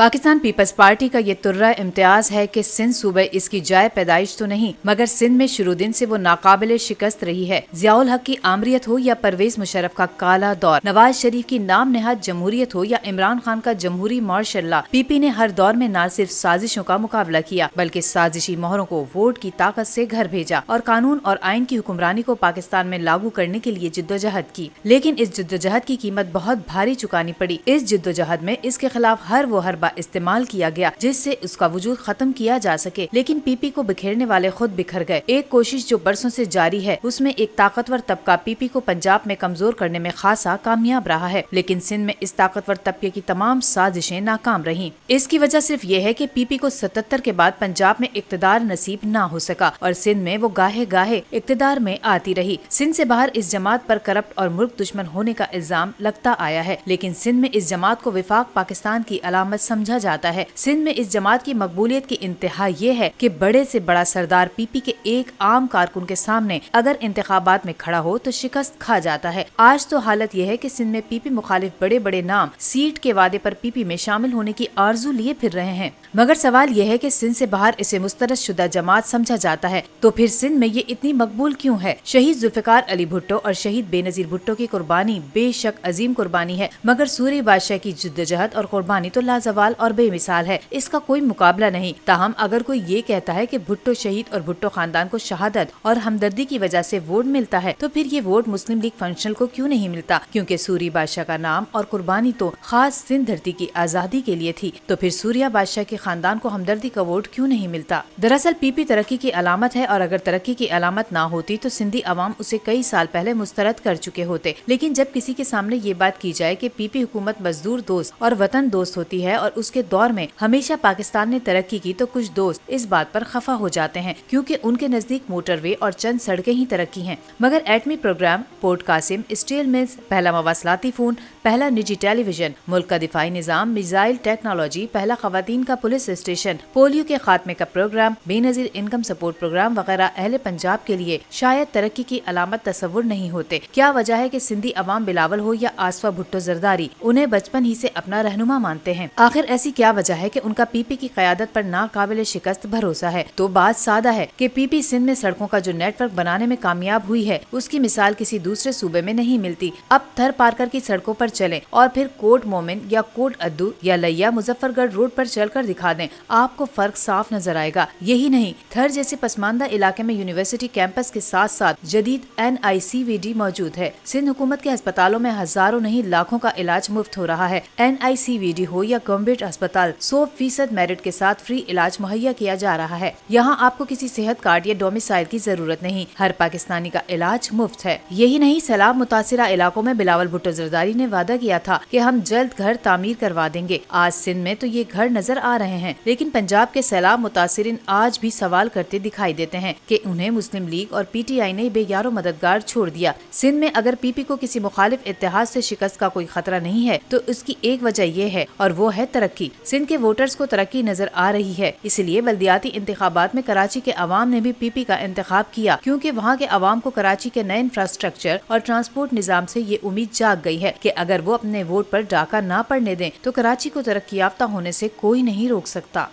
Pakistan peoples party का ये तुर्रा इम्तियाज है कि सिंध सूबे इसकी जाए पैदाइश तो नहीं, मगर सिंध में शुरू दिन से वो नाकाबिले शिकस्त रही है। जियाउल हक की आमरीत हो या परवेज मुशर्रफ का काला दौर, नवाज शरीफ की नाम नेहाद जमहूरियत हो या इमरान खान का जमहूरी मार्शल्ला, पीपी ने हर दौर में न सिर्फ साजिशों का मुकाबला किया बल्कि साजिशी मोहरों को वोट की ताकत से घर भेजा और कानून और आइन की हुक्मरानी को पाकिस्तान में लागू करने के लिए जिद्दोजहद की। लेकिन इस जिद्दोजहद की कीमत बहुत भारी चुकानी पड़ी। इस जिद्दोजहद में इसके खिलाफ हर वो हरबा इस्तेमाल किया गया जिससे उसका वजूद खत्म किया जा सके, लेकिन पीपी को बिखेरने वाले खुद बिखर गए। एक कोशिश जो बरसों से जारी है उसमें एक ताकतवर तबका पीपी को पंजाब में कमजोर करने में खासा कामयाब रहा है, लेकिन सिंध में इस ताकतवर तबके की तमाम साजिशें नाकाम रहीं। इसकी वजह सिर्फ ये है कि पीपी को 77 के बाद पंजाब में इक्तदार नसीब ना हो सका और सिंध में वो गाहे गाहे इक्तदार में आती रही। सिंध से बाहर इस जमात पर करप्ट और मुल्क दुश्मन होने का इल्जाम लगता आया है, लेकिन सिंध में इस जमात को विफाक पाकिस्तान की अलामत समझा जाता है। सिंध में इस जमात की मकबूलियत की इंतहा ये है कि बड़े से बड़ा सरदार पीपी के एक आम कारकुन के सामने अगर इंतखाबात में खड़ा हो तो शिकस्त खा जाता है। आज तो हालत ये है कि सिंध में पीपी मुखालिफ बड़े बड़े नाम सीट के वादे पर पीपी में शामिल होने की आरजू लिए फिर रहे हैं, मगर सवाल ये है कि सिंध से बाहर इसे मुस्तरद शुदा जमात समझा जाता है, तो फिर सिंध में ये इतनी मकबूल क्यों है? शहीद जुल्फिकार अली भुट्टो और शहीद बेनजीर भुट्टो की कुर्बानी बेशक अजीम कुर्बानी है, मगर सूरी बादशाह की जिद्दोजहद और कुर्बानी तो लाजवाल और बेमिसाल है। इसका कोई मुकाबला नहीं। ताहम अगर कोई ये कहता है कि भुट्टो शहीद और भुट्टो खानदान को शहादत और हमदर्दी की वजह से वोट मिलता है, तो फिर ये वोट मुस्लिम लीग फंक्शनल को क्यों नहीं मिलता? क्योंकि सूरी बादशाह का नाम और कुर्बानी तो खास सिंध धरती की आजादी के लिए थी, तो फिर सूरिया बादशाह के खानदान को हमदर्दी का वोट क्यों नहीं मिलता? दरअसल पीपी तरक्की की अलामत है और अगर तरक्की की अलामत ना होती तो सिंधी अवाम उसे कई साल पहले मुस्तरद कर चुके होते। लेकिन जब किसी के सामने ये बात की जाए कि पीपी हुकूमत मजदूर दोस्त और वतन दोस्त होती है और उसके दौर में हमेशा पाकिस्तान ने तरक्की की, तो कुछ दोस्त इस बात पर खफा हो जाते हैं क्योंकि उनके नजदीक मोटरवे और चंद सड़कें ही तरक्की हैं। मगर एटमी programme, port Qasim, steel mills, पहला मवासलाती फोन, पहला निजी टेलीविजन, मुल्क का दिफाई निजाम, मिसाइल टेक्नोलॉजी, पहला खवातीन का पुलिस स्टेशन, पोलियो के खात्मे का program, Benazir income support program वगैरह अहले पंजाब के लिए शायद तरक्की की अलामत तस्वुर नहीं होते। क्या वजह है कि सिंधी अवाम बिलावल हो या आसफा भुट्टो जरदारी उन्हें बचपन ही से अपना रहनुमा मानते हैं? आखिर ऐसी क्या वजह है कि उनका पीपी की क़यादत पर नाकाबिले शिकस्त भरोसा है? तो बात सादा है कि पीपी सिंध में सड़कों का जो नेटवर्क बनाने में कामयाब हुई है उसकी मिसाल किसी दूसरे सूबे में नहीं मिलती। अब थर पारकर की सड़कों पर चलें और फिर कोट मोमिन या कोट अद्दू या लैया मुजफ्फरगढ़ रोड पर चलकर दिखा दें, आपको फर्क साफ नजर आएगा। यही नहीं, थर जैसे पसमानदा इलाके में यूनिवर्सिटी कैंपस के साथ साथ जदीद NICVD मौजूद है। सिंध हुकूमत के अस्पतालों में हजारों नहीं लाखों का इलाज मुफ्त हो रहा है। NICVD हो या गवर्नमेंट अस्पताल, 100% मेरिट के साथ फ्री इलाज मुहैया किया जा रहा है। यहाँ आपको किसी सेहत कार्ड या डोमिसाइल की जरूरत नहीं, हर पाकिस्तानी का इलाज मुफ्त है। यही नहीं, सैलाब मुतासिरा इलाकों में बिलावल भुट्टो जरदारी ने वादा किया था कि हम जल्द घर तामीर करवा देंगे। आज सिंध में तो ये घर नजर आ रहे हैं, लेकिन पंजाब के सैलाब मुतासिरीन आज भी सवाल करते दिखाई देते हैं कि उन्हें मुस्लिम लीग और PTI ने बेयारो मददगार छोड़ दिया। सिंध में अगर पीपी को किसी मुखालिफ इत्तेहाद से शिकस्त का कोई खतरा नहीं है तो उसकी एक वजह ये है और वो है तरक्की। सिंध के वोटर्स को तरक्की नजर आ रही है, इसलिए बल्दियाती इंतखाबात में कराची के अवाम ने भी पीपी का इंतखाब किया, क्योंकि वहाँ के अवाम को कराची के नए इंफ्रास्ट्रक्चर और ट्रांसपोर्ट निजाम से ये उम्मीद जाग गई है कि अगर वो अपने वोट पर डाका ना पड़ने दें तो कराची को तरक्की याफ्ता होने से कोई नहीं रोक सकता।